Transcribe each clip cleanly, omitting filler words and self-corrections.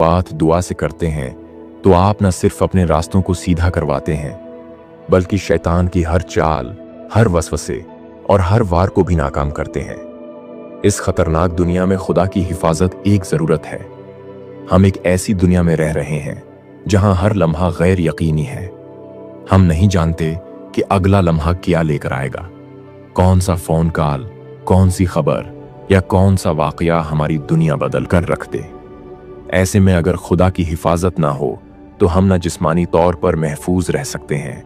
बात दुआ से करते हैं तो आप न सिर्फ अपने रास्तों को सीधा करवाते हैं बल्कि शैतान की हर चाल, हर वसवसे और हर वार को भी नाकाम करते हैं। इस खतरनाक दुनिया में खुदा की हिफाजत एक जरूरत है। हम एक ऐसी दुनिया में रह रहे हैं जहां हर लम्हा गैर यकीनी है। हम नहीं जानते कि अगला लम्हा क्या लेकर आएगा, कौन सा फोन कॉल, कौन सी खबर या कौन सा वाकया हमारी दुनिया बदल कर रख दे। ऐसे में अगर खुदा की हिफाजत ना हो तो हम न जिस्मानी तौर पर महफूज रह सकते हैं,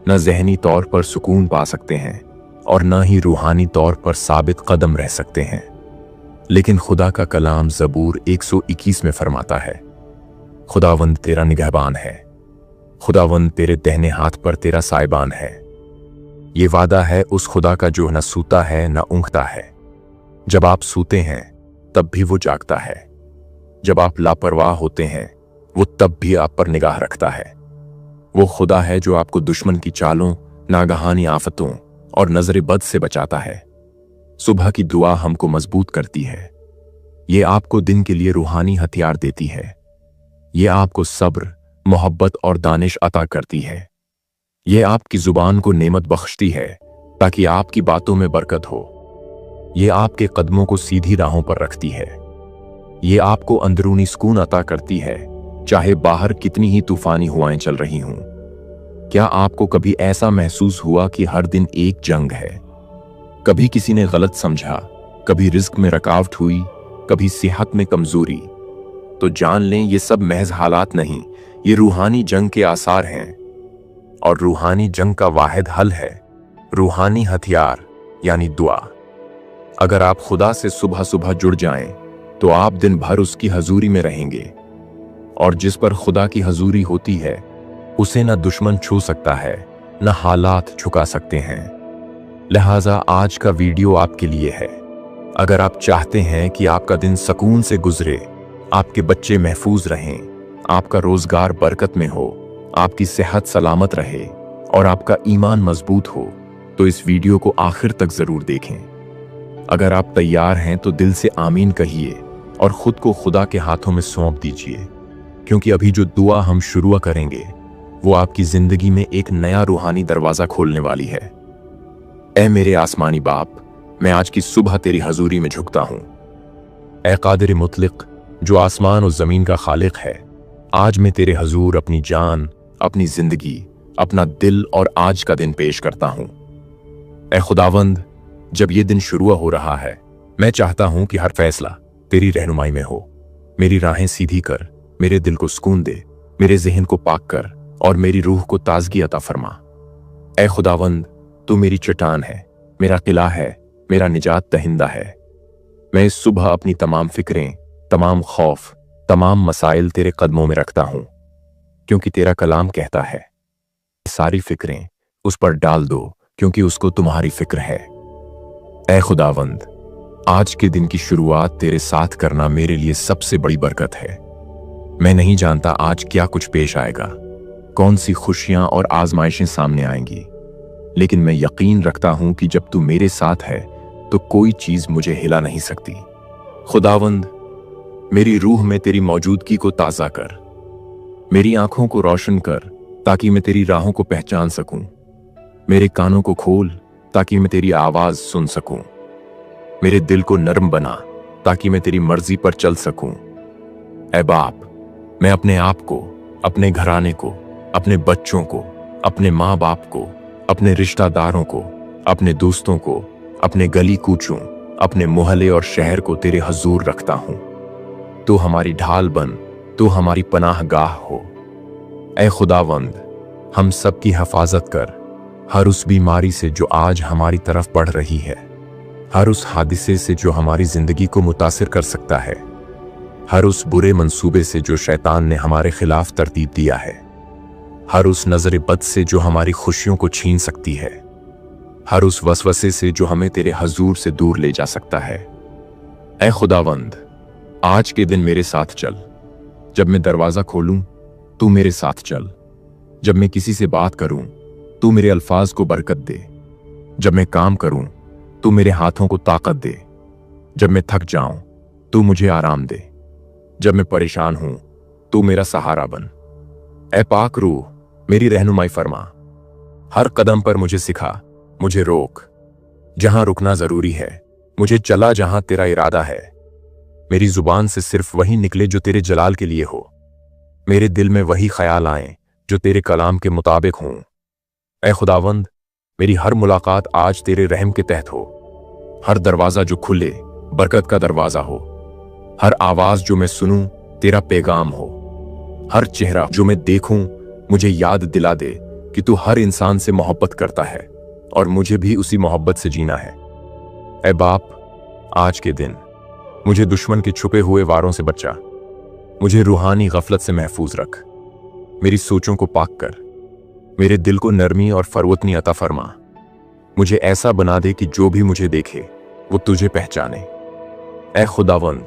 न ज़हनी तौर पर सुकून पा सकते हैं और न ही रूहानी तौर पर साबित कदम रह सकते हैं। लेकिन खुदा का कलाम ज़बूर 121 में फरमाता है, खुदावंद तेरा निगहबान है, खुदावंद तेरे दाहिने हाथ पर तेरा साइबान है। ये वादा है उस खुदा का जो न सूता है न ऊँघता है। जब आप सूते हैं तब भी वो जागता है, जब आप लापरवाह होते हैं वो तब भी आप पर निगाह रखता है। वो खुदा है जो आपको दुश्मन की चालों, नागहानी आफतों और नजर बद से बचाता है। सुबह की दुआ हमको मजबूत करती है। ये आपको दिन के लिए रूहानी हथियार देती है। ये आपको सब्र, मोहब्बत और दानिश अता करती है। ये आपकी जुबान को नेमत बख्शती है ताकि आपकी बातों में बरकत हो। ये आपके कदमों को सीधी राहों पर रखती है। ये आपको अंदरूनी सुकून अता करती है, चाहे बाहर कितनी ही तूफानी हवाएं चल रही हों। क्या आपको कभी ऐसा महसूस हुआ कि हर दिन एक जंग है? कभी किसी ने गलत समझा, कभी रिस्क में रुकावट हुई, कभी सेहत में कमजोरी। तो जान लें ये सब महज हालात नहीं, ये रूहानी जंग के आसार हैं। और रूहानी जंग का वाहिद हल है रूहानी हथियार यानी दुआ। अगर आप खुदा से सुबह सुबह जुड़ जाएं तो आप दिन भर उसकी हजूरी में रहेंगे, और जिस पर खुदा की हजूरी होती है उसे न दुश्मन छू सकता है, न हालात झुका सकते हैं। लिहाजा आज का वीडियो आपके लिए है। अगर आप चाहते हैं कि आपका दिन सुकून से गुजरे, आपके बच्चे महफूज रहें, आपका रोजगार बरकत में हो, आपकी सेहत सलामत रहे और आपका ईमान मजबूत हो, तो इस वीडियो को आखिर तक जरूर देखें। अगर आप तैयार हैं तो दिल से आमीन कहिए और खुद को खुदा के हाथों में सौंप दीजिए, क्योंकि अभी जो दुआ हम शुरू करेंगे वो आपकी जिंदगी में एक नया रूहानी दरवाजा खोलने वाली है। ऐ मेरे आसमानी बाप, मैं आज की सुबह तेरी हजूरी में झुकता हूं। ऐ कादिर मुतलिक, जो आसमान और जमीन का खालिक है, आज मैं तेरे हजूर अपनी जान, अपनी जिंदगी, अपना दिल और आज का दिन पेश करता हूं। ऐ खुदावंद, जब ये दिन शुरू हो रहा है, मैं चाहता हूं कि हर फैसला तेरी रहनुमाई में हो। मेरी राहें सीधी कर, मेरे दिल को सुकून दे, मेरे जहन को पाक कर और मेरी रूह को ताजगी अता फरमा। ऐ खुदावंद, तू मेरी चट्टान है, मेरा किला है, मेरा निजात दहिंदा है। मैं इस सुबह अपनी तमाम फिक्रें, तमाम खौफ, तमाम मसाइल तेरे कदमों में रखता हूं, क्योंकि तेरा कलाम कहता है सारी फिक्रें उस पर डाल दो, क्योंकि उसको तुम्हारी फिक्र है। ऐ खुदावंद, आज के दिन की शुरुआत तेरे साथ करना मेरे लिए सबसे बड़ी बरकत है। मैं नहीं जानता आज क्या कुछ पेश आएगा, कौन सी खुशियां और आजमाइशें सामने आएंगी, लेकिन मैं यकीन रखता हूं कि जब तू मेरे साथ है तो कोई चीज मुझे हिला नहीं सकती। खुदावंद, मेरी रूह में तेरी मौजूदगी को ताज़ा कर, मेरी आंखों को रोशन कर ताकि मैं तेरी राहों को पहचान सकूं, मेरे कानों को खोल ताकि मैं तेरी आवाज सुन सकूं, मेरे दिल को नरम बना ताकि मैं तेरी मर्जी पर चल सकूं। ऐ बाप, मैं अपने आप को, अपने घराने को, अपने बच्चों को, अपने माँ बाप को, अपने रिश्तेदारों को, अपने दोस्तों को, अपने गली कूचों, अपने मोहल्ले और शहर को तेरे हजूर रखता हूं। तू हमारी ढाल बन, तू हमारी पनाह गाह हो। ऐ खुदावंद, हम सब की हिफाजत कर, हर उस बीमारी से जो आज हमारी तरफ बढ़ रही है, हर उस हादिसे से जो हमारी जिंदगी को मुतासिर कर सकता है, हर उस बुरे मंसूबे से जो शैतान ने हमारे खिलाफ तरतीब दिया है, हर उस नजर बद से जो हमारी खुशियों को छीन सकती है, हर उस वसवसे से जो हमें तेरे हजूर से दूर ले जा सकता है। ऐ खुदावंद, आज के दिन मेरे साथ चल। जब मैं दरवाजा खोलूं तू मेरे साथ चल, जब मैं किसी से बात करूं तू मेरे अल्फाज को बरकत दे, जब मैं काम करूं तू मेरे हाथों को ताकत दे, जब मैं थक जाऊं तू मुझे आराम दे, जब मैं परेशान हूं तू मेरा सहारा बन। ए पाक रूह, मेरी रहनुमाई फरमा। हर कदम पर मुझे सिखा, मुझे रोक जहां रुकना जरूरी है, मुझे चला जहां तेरा इरादा है। मेरी जुबान से सिर्फ वही निकले जो तेरे जलाल के लिए हो, मेरे दिल में वही ख्याल आए जो तेरे कलाम के मुताबिक हों। ए खुदावंद, मेरी हर मुलाकात आज तेरे रहम के तहत हो। हर दरवाजा जो खुले बरकत का दरवाजा हो, हर आवाज जो मैं सुनूं तेरा पैगाम हो, हर चेहरा जो मैं देखूं मुझे याद दिला दे कि तू हर इंसान से मोहब्बत करता है और मुझे भी उसी मोहब्बत से जीना है। ए बाप, आज के दिन मुझे दुश्मन के छुपे हुए वारों से बचा, मुझे रूहानी गफलत से महफूज रख। मेरी सोचों को पाक कर, मेरे दिल को नरमी और फरवतनी अता फरमा। मुझे ऐसा बना दे कि जो भी मुझे देखे वो तुझे पहचाने। ए खुदावंद,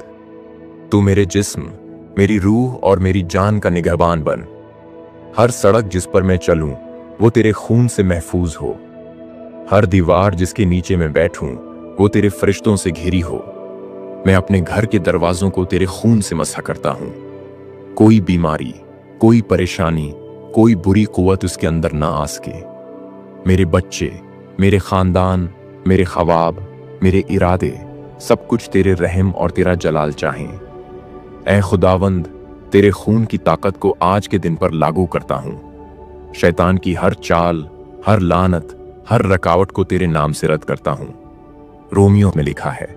तू मेरे जिस्म, मेरी रूह और मेरी जान का निगहबान बन। हर सड़क जिस पर मैं चलूं वो तेरे खून से महफूज हो, हर दीवार जिसके नीचे मैं बैठूं वो तेरे फरिश्तों से घिरी हो। मैं अपने घर के दरवाजों को तेरे खून से मसह करता हूं। कोई बीमारी, कोई परेशानी, कोई बुरी कुव्वत उसके अंदर ना आ सके। मेरे बच्चे, मेरे खानदान, मेरे ख्वाब, मेरे इरादे, सब कुछ तेरे रहम और तेरा जलाल चाहें। ऐ खुदावंद, तेरे खून की ताकत को आज के दिन पर लागू करता हूं। शैतान की हर चाल, हर लानत, हर रकावट को तेरे नाम से रद्द करता हूं। रोमियो में लिखा है,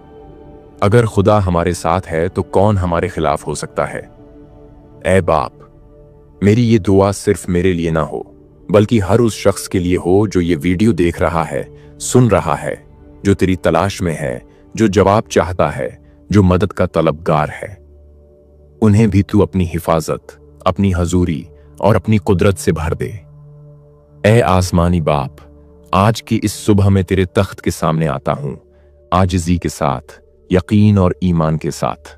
अगर खुदा हमारे साथ है तो कौन हमारे खिलाफ हो सकता है। ऐ बाप, मेरी ये दुआ सिर्फ मेरे लिए ना हो बल्कि हर उस शख्स के लिए हो जो ये वीडियो देख रहा है, सुन रहा है, जो तेरी तलाश में है, जो जवाब चाहता है, जो मदद का तलबगार है। उन्हें भी तू अपनी हिफाजत, अपनी हजूरी और अपनी कुदरत से भर दे। ऐ आसमानी बाप, आज की इस सुबह में तेरे तख्त के सामने आता हूं, आजिज़ी के साथ, यकीन और ईमान के साथ।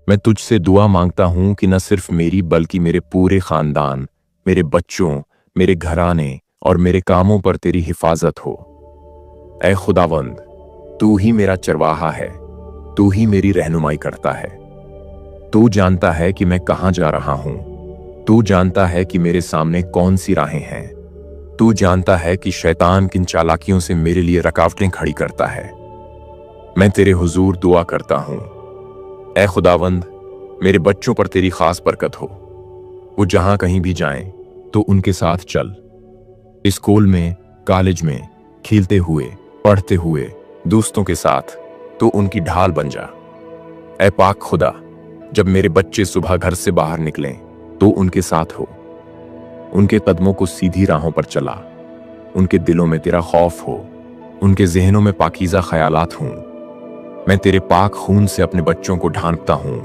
मैं तुझसे दुआ मांगता हूं कि न सिर्फ मेरी बल्कि मेरे पूरे खानदान, मेरे बच्चों, मेरे घराने और मेरे कामों पर तेरी हिफाजत हो। ऐ खुदावंद, तू ही मेरा चरवाहा है, तू ही मेरी रहनुमाई करता है। तू जानता है कि मैं कहां जा रहा हूं, तू जानता है कि मेरे सामने कौन सी राहें हैं, तू जानता है कि शैतान किन चालाकियों से मेरे लिए रुकावटें खड़ी करता है। मैं तेरे हुजूर दुआ करता हूं, ऐ खुदावंद, मेरे बच्चों पर तेरी खास बरकत हो। वो जहां कहीं भी जाएं तो उनके साथ चल। स्कूल में, कॉलेज में, खेलते हुए, पढ़ते हुए, दोस्तों के साथ तो उनकी ढाल बन जा। ऐ पाक खुदा, जब मेरे बच्चे सुबह घर से बाहर निकलें तो उनके साथ हो। उनके कदमों को सीधी राहों पर चला, उनके दिलों में तेरा खौफ हो, उनके जहनों में पाकीज़ा ख्यालात हों। मैं तेरे पाक खून से अपने बच्चों को ढांकता हूं।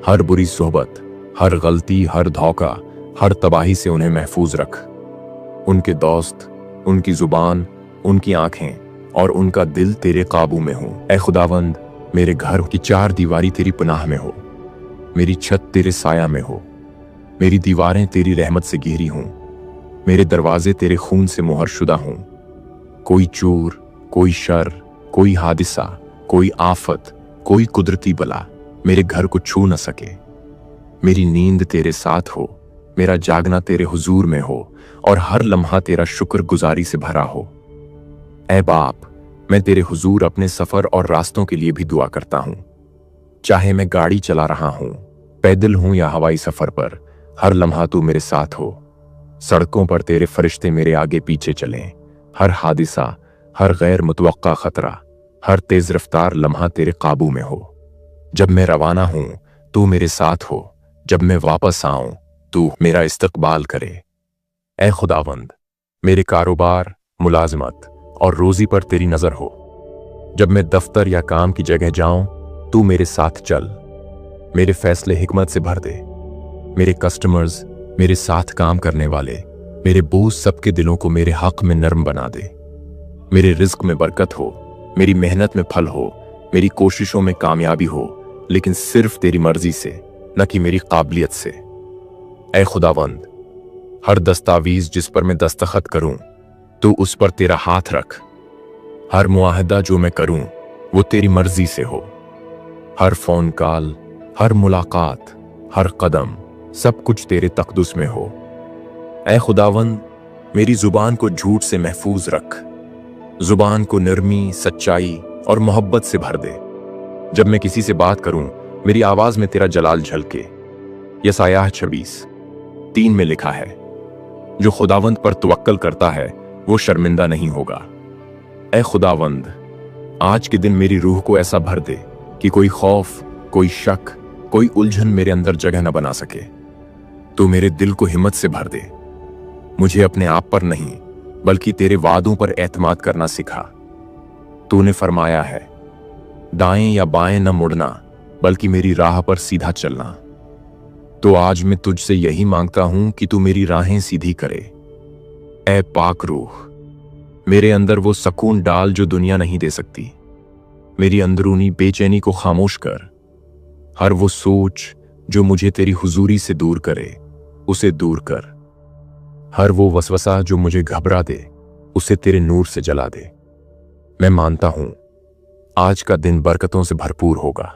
हर बुरी सोहबत, हर गलती, हर धोखा, हर तबाही से उन्हें महफूज रख। उनके दोस्त, उनकी जुबान, उनकी आंखें और उनका दिल तेरे काबू में हो। ऐ खुदावंद, मेरे घर की चार दीवारी तेरी पनाह में हो, मेरी छत तेरे साया में हो, मेरी दीवारें तेरी रहमत से घिरी हों, मेरे दरवाजे तेरे खून से मुहरशुदा हों। कोई चोर, कोई शर, कोई हादिसा, कोई आफत, कोई कुदरती बला मेरे घर को छू न सके। मेरी नींद तेरे साथ हो, मेरा जागना तेरे हुजूर में हो और हर लम्हा तेरा शुक्र गुजारी से भरा हो। ऐ बाप, मैं तेरे हुजूर अपने सफर और रास्तों के लिए भी दुआ करता हूं। चाहे मैं गाड़ी चला रहा हूं, पैदल हूं या हवाई सफर पर, हर लम्हा तू मेरे साथ हो। सड़कों पर तेरे फरिश्ते मेरे आगे पीछे चलें। हर हादिसा, हर गैर मुतवक्का खतरा, हर तेज रफ्तार लम्हा तेरे काबू में हो। जब मैं रवाना हूं तू मेरे साथ हो, जब मैं वापस आऊं तू मेरा इस्तकबाल करे। ऐ खुदावंद, मेरे कारोबार, मुलाजमत और रोजी पर तेरी नजर हो। जब मैं दफ्तर या काम की जगह जाऊं तू मेरे साथ चल। मेरे फैसले हिकमत से भर दे। मेरे कस्टमर्स, मेरे साथ काम करने वाले, मेरे बोझ सबके दिलों को मेरे हक में नरम बना दे। मेरे रिज्क में बरकत हो, मेरी मेहनत में फल हो, मेरी कोशिशों में कामयाबी हो, लेकिन सिर्फ तेरी मर्जी से, न कि मेरी काबिलियत से। ऐ खुदावंद, हर दस्तावेज जिस पर मैं दस्तखत करूं तो उस पर तेरा हाथ रख। हर मुआहदा जो मैं करूं वो तेरी मर्जी से हो। हर फोन कॉल, हर मुलाकात, हर कदम, सब कुछ तेरे तकद्दुस में हो। ऐ खुदावंद, मेरी जुबान को झूठ से महफूज रख, जुबान को नरमी, सच्चाई और मोहब्बत से भर दे। जब मैं किसी से बात करूं, मेरी आवाज में तेरा जलाल झलके। यसायाह 26:3 में लिखा है, जो खुदावंद पर तवक्कल करता है वो शर्मिंदा नहीं होगा। ऐ खुदावंद, आज के दिन मेरी रूह को ऐसा भर दे कि कोई खौफ, कोई शक, कोई उलझन मेरे अंदर जगह न बना सके। तू मेरे दिल को हिम्मत से भर दे। मुझे अपने आप पर नहीं बल्कि तेरे वादों पर एतमाद करना सिखा। तूने फरमाया है, दाएं या बाएं न मुड़ना बल्कि मेरी राह पर सीधा चलना। तो आज मैं तुझसे यही मांगता हूं कि तू मेरी राहें सीधी करे। ऐ पाक रूह, मेरे अंदर वो सकून डाल जो दुनिया नहीं दे सकती। मेरी अंदरूनी बेचैनी को खामोश कर। हर वो सोच जो मुझे तेरी हुजूरी से दूर करे, उसे दूर कर। हर वो वसवसा जो मुझे घबरा दे, उसे तेरे नूर से जला दे। मैं मानता हूं आज का दिन बरकतों से भरपूर होगा।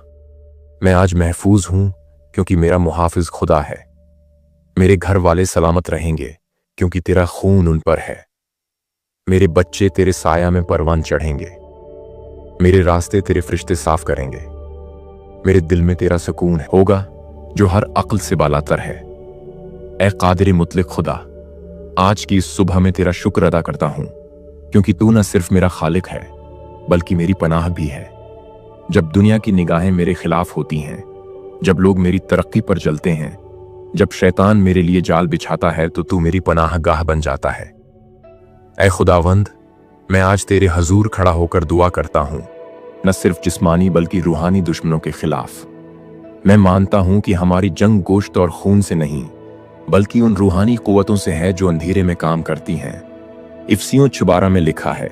मैं आज महफूज हूं क्योंकि मेरा मुहाफिज खुदा है। मेरे घर वाले सलामत रहेंगे क्योंकि तेरा खून उन पर है। मेरे बच्चे तेरे साया में परवान चढ़ेंगे। मेरे रास्ते तेरे फरिश्ते साफ करेंगे। मेरे दिल में तेरा सुकून होगा जो हर अक्ल से बालातर है। ऐ कादिर मुतलक खुदा, आज की इस सुबह में तेरा शुक्र अदा करता हूं क्योंकि तू न सिर्फ मेरा खालिक है बल्कि मेरी पनाह भी है। जब दुनिया की निगाहें मेरे खिलाफ होती हैं, जब लोग मेरी तरक्की पर जलते हैं, जब शैतान मेरे लिए जाल बिछाता है, तो तू मेरी पनाह गाह बन जाता है। ऐ खुदावंद, मैं आज तेरे हजूर खड़ा होकर दुआ करता हूं, न सिर्फ जिस्मानी बल्कि रूहानी दुश्मनों के खिलाफ। मैं मानता हूं कि हमारी जंग गोश्त और खून से नहीं बल्कि उन रूहानी कुव्वतों से है जो अंधेरे में काम करती हैं। इफसियों 6:12 में लिखा है,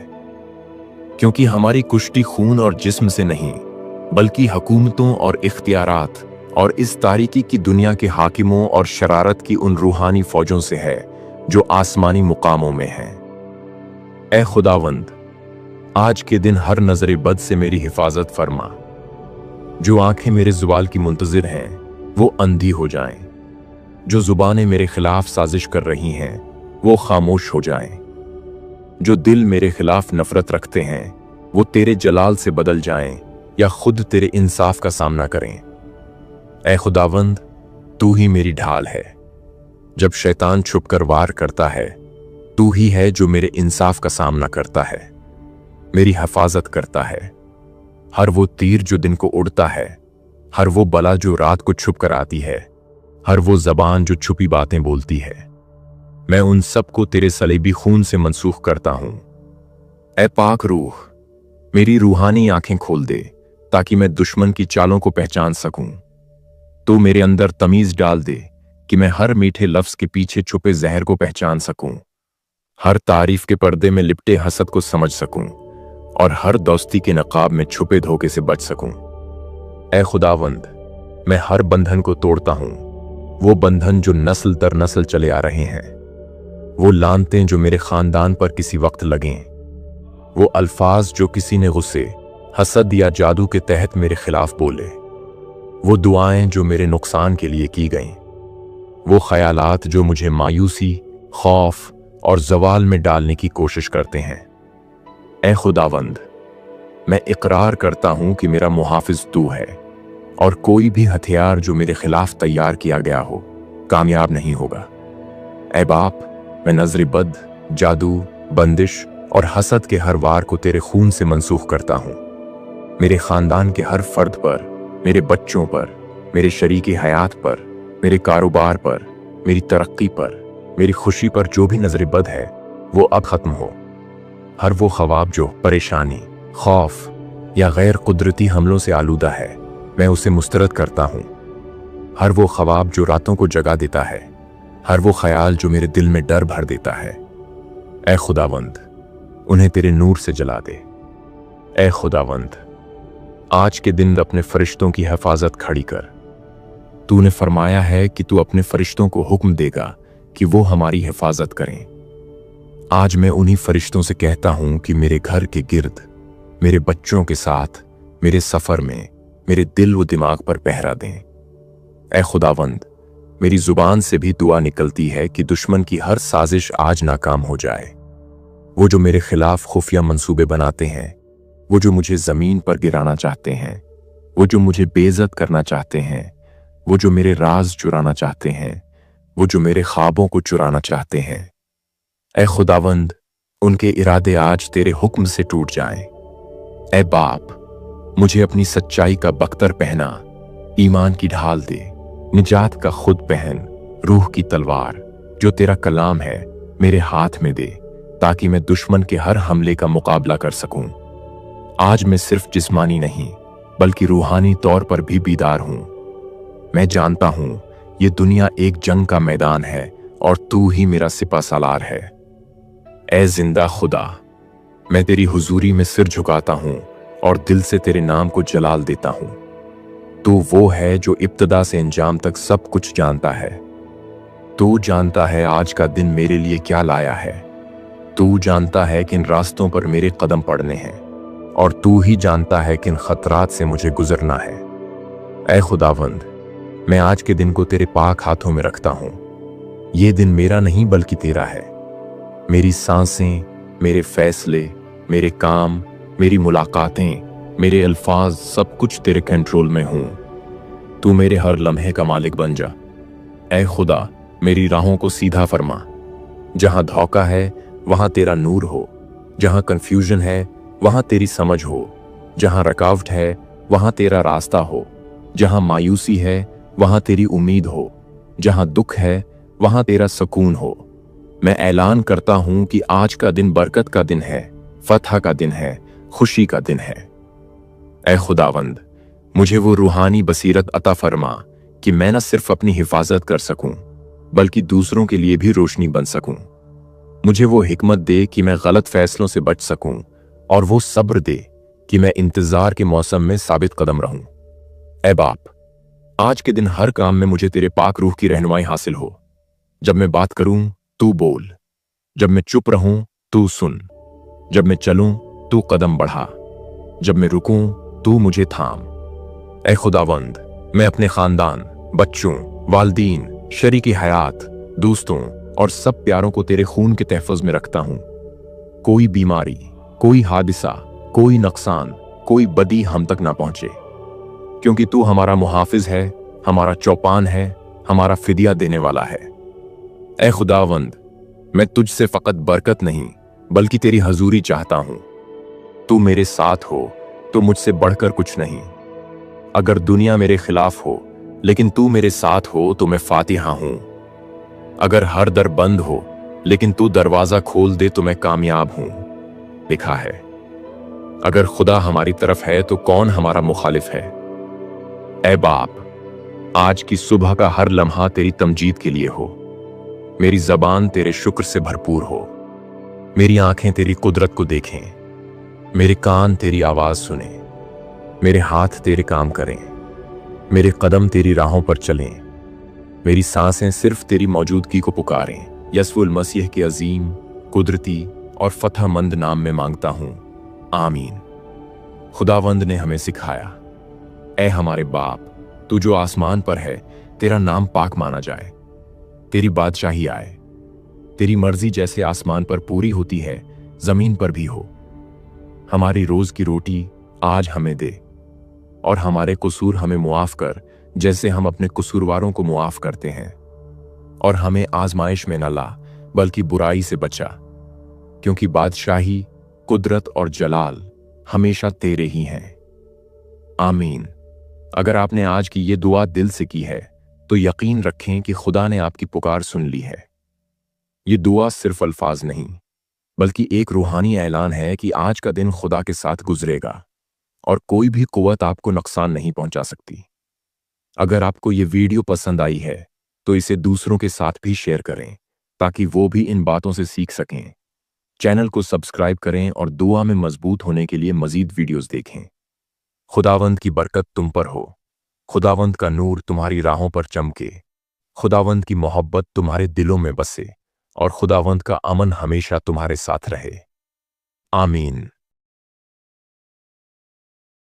क्योंकि हमारी कुश्ती खून और जिस्म से नहीं बल्कि हुकूमतों और इख्तियारात और इस तारीकी की दुनिया के हाकिमों और शरारत की उन रूहानी फौजों से है जो आसमानी मुकामों में हैं। ऐ खुदावंद, आज के दिन हर नजर बद से मेरी हिफाजत फरमा। जो आंखें मेरे ज़वाल की मुंतजिर हैं वो अंधी हो जाएं। जो जुबानें मेरे खिलाफ साजिश कर रही हैं वो खामोश हो जाएं। जो दिल मेरे खिलाफ नफरत रखते हैं वो तेरे जलाल से बदल जाएं या खुद तेरे इंसाफ का सामना करें। ऐ खुदावंद, तू ही मेरी ढाल है। जब शैतान छुपकर वार करता है, तू ही है जो मेरे इंसाफ का सामना करता है, मेरी हिफाजत करता है। हर वो तीर जो दिन को उड़ता है, हर वो बला जो रात को छुप कर आती है, हर वो जबान जो छुपी बातें बोलती है, मैं उन सब को तेरे सलेबी खून से मनसूख करता हूं। ऐ पाक रूह, मेरी रूहानी आंखें खोल दे ताकि मैं दुश्मन की चालों को पहचान सकूं। तो मेरे अंदर तमीज डाल दे कि मैं हर मीठे लफ्ज के पीछे छुपे जहर को पहचान सकूं, हर तारीफ के पर्दे में लिपटे हसद को समझ सकूं और हर दोस्ती के नकाब में छुपे धोखे से बच सकूं। ऐ खुदावंद, मैं हर बंधन को तोड़ता हूं, वो बंधन जो नस्ल दर नस्ल चले आ रहे हैं, वो लानतें जो मेरे खानदान पर किसी वक्त लगें, वो अल्फाज जो किसी ने गुस्से, हसद या जादू के तहत मेरे खिलाफ बोले, वो दुआएं जो मेरे नुकसान के लिए की गईं, वो ख्यालात जो मुझे मायूसी, खौफ और जवाल में डालने की कोशिश करते हैं। ऐ खुदावंद, मैं इकरार करता हूं कि मेरा मुहाफिज तू है और कोई भी हथियार जो मेरे खिलाफ तैयार किया गया हो कामयाब नहीं होगा। ऐ बाप, मैं नजर बद, जादू, बंदिश और हसद के हर वार को तेरे खून से मनसूख करता हूं। मेरे खानदान के हर फर्द पर, मेरे बच्चों पर, मेरे शरीकी हयात पर, मेरे कारोबार पर, मेरी तरक्की पर, मेरी खुशी पर जो भी नजर बद है वो अब खत्म हो। हर वो ख्वाब जो परेशानी, खौफ या गैर कुदरती हमलों से आलूदा है, मैं उसे मुस्तरद करता हूं। हर वो ख्वाब जो रातों को जगा देता है, हर वो ख्याल जो मेरे दिल में डर भर देता है, ऐ खुदावंद, उन्हें तेरे नूर से जला दे। ऐ खुदावंद, आज के दिन अपने फरिश्तों की हिफाजत खड़ी कर। तूने फरमाया है कि तू अपने फरिश्तों को हुक्म देगा कि वो हमारी हिफाजत करें। आज मैं उन्हीं फरिश्तों से कहता हूं कि मेरे घर के गिर्द, मेरे बच्चों के साथ, मेरे सफर में मेरे दिल व दिमाग पर पहरा दें। ऐ खुदावंद, मेरी जुबान से भी दुआ निकलती है कि दुश्मन की हर साजिश आज नाकाम हो जाए। वो जो मेरे खिलाफ खुफिया मंसूबे बनाते हैं, वो जो मुझे जमीन पर गिराना चाहते हैं, वो जो मुझे बेइज्जत करना चाहते हैं, वो जो मेरे राज चुराना चाहते हैं, वो जो मेरे ख्वाबों को चुराना चाहते हैं, ऐ खुदावंद, उनके इरादे आज तेरे हुक्म से टूट जाएं। ऐ बाप, मुझे अपनी सच्चाई का बख्तर पहना, ईमान की ढाल दे, निजात का खुद पहन, रूह की तलवार जो तेरा कलाम है मेरे हाथ में दे, ताकि मैं दुश्मन के हर हमले का मुकाबला कर सकूं। आज मैं सिर्फ जिस्मानी नहीं बल्कि रूहानी तौर पर भी बीदार हूं। मैं जानता हूं ये दुनिया एक जंग का मैदान है और तू ही मेरा सिपा सालार है। ऐ जिंदा खुदा, मैं तेरी हुजूरी में सिर झुकाता हूं और दिल से तेरे नाम को जलाल देता हूं। तू वो है जो इब्तदा से अंजाम तक सब कुछ जानता है। तू जानता है आज का दिन मेरे लिए क्या लाया है। तू जानता है किन रास्तों पर मेरे कदम पड़ने हैं और तू ही जानता है किन खतरात से मुझे गुजरना है। ऐ खुदावंद, मैं आज के दिन को तेरे पाक हाथों में रखता हूं। ये दिन मेरा नहीं बल्कि तेरा है। मेरी सांसें, मेरे फैसले, मेरे काम, मेरी मुलाकातें, मेरे अल्फाज सब कुछ तेरे कंट्रोल में हूं। तू मेरे हर लम्हे का मालिक बन जा। ऐ खुदा, मेरी राहों को सीधा फरमा। जहां धोखा है वहां तेरा नूर हो, जहां कंफ्यूजन है वहां तेरी समझ हो, जहां रुकावट है वहां तेरा रास्ता हो, जहां मायूसी है वहां तेरी उम्मीद हो, जहां दुख है वहां तेरा सुकून हो। मैं ऐलान करता हूं कि आज का दिन बरकत का दिन है, फतह का दिन है, खुशी का दिन है। ऐ खुदावंद, मुझे वो रूहानी बसीरत अता फरमा कि मैं न सिर्फ अपनी हिफाजत कर सकूं बल्कि दूसरों के लिए भी रोशनी बन सकूं। मुझे वो हिकमत दे कि मैं गलत फैसलों से बच सकूं और वो सब्र दे कि मैं इंतजार के मौसम में साबित कदम रहूं। ऐ बाप, आज के दिन हर काम में मुझे तेरे पाक रूह की रहनुमाई हासिल हो। जब मैं बात करूं तू बोल, जब मैं चुप रहूं तू सुन, जब मैं चलूं तू कदम बढ़ा, जब मैं रुकूं तू मुझे थाम। ऐ खुदावंद, मैं अपने खानदान, बच्चों, वालदीन, शरीकी हयात, दोस्तों और सब प्यारों को तेरे खून के तहफ़्फ़ुज़ में रखता हूं। कोई बीमारी, कोई हादिसा, कोई नुकसान, कोई बदी हम तक ना पहुंचे, क्योंकि तू हमारा मुहाफिज है, हमारा चौपान है, हमारा फिदिया देने वाला है। ऐ खुदावंद, मैं तुझसे फ़कत बरकत नहीं बल्कि तेरी हजूरी चाहता हूं। तू मेरे साथ हो तो मुझसे बढ़कर कुछ नहीं। अगर दुनिया मेरे खिलाफ हो लेकिन तू मेरे साथ हो तो मैं फातिहा हूं। अगर हर दर बंद हो लेकिन तू दरवाजा खोल दे तो मैं कामयाब हूं। लिखा है, अगर खुदा हमारी तरफ है तो कौन हमारा मुखालिफ है। ऐ बाप, आज की सुबह का हर लम्हा तेरी तमजीद के लिए हो। मेरी जबान तेरे शुक्र से भरपूर हो। मेरी आंखें तेरी कुदरत को देखें, मेरे कान तेरी आवाज सुने, मेरे हाथ तेरे काम करें, मेरे कदम तेरी राहों पर चलें, मेरी सांसें सिर्फ तेरी मौजूदगी को पुकारें। यसुल मसीह के अजीम, कुदरती और फतहमंद नाम में मांगता हूं, आमीन। खुदावंद ने हमें सिखाया, ऐ हमारे बाप, तू जो आसमान पर है, तेरा नाम पाक माना जाए, तेरी बादशाही आए, तेरी मर्जी जैसे आसमान पर पूरी होती है जमीन पर भी हो। हमारी रोज की रोटी आज हमें दे और हमारे कसूर हमें मुआफ कर जैसे हम अपने कसूरवारों को मुआफ करते हैं, और हमें आजमाइश में न ला बल्कि बुराई से बचा, क्योंकि बादशाही, कुदरत और जलाल हमेशा तेरे ही हैं। आमीन। अगर आपने आज की ये दुआ दिल से की है तो यकीन रखें कि खुदा ने आपकी पुकार सुन ली है। ये दुआ सिर्फ अल्फाज नहीं बल्कि एक रूहानी ऐलान है कि आज का दिन खुदा के साथ गुजरेगा और कोई भी कुव्वत आपको नुकसान नहीं पहुंचा सकती। अगर आपको ये वीडियो पसंद आई है तो इसे दूसरों के साथ भी शेयर करें ताकि वो भी इन बातों से सीख सकें। चैनल को सब्सक्राइब करें और दुआ में मजबूत होने के लिए मजीद वीडियोस देखें। खुदावंद की बरकत तुम पर हो, खुदावंद का नूर तुम्हारी राहों पर चमके, खुदावंद की मोहब्बत तुम्हारे दिलों में बसे और खुदावंद का अमन हमेशा तुम्हारे साथ रहे। आमीन।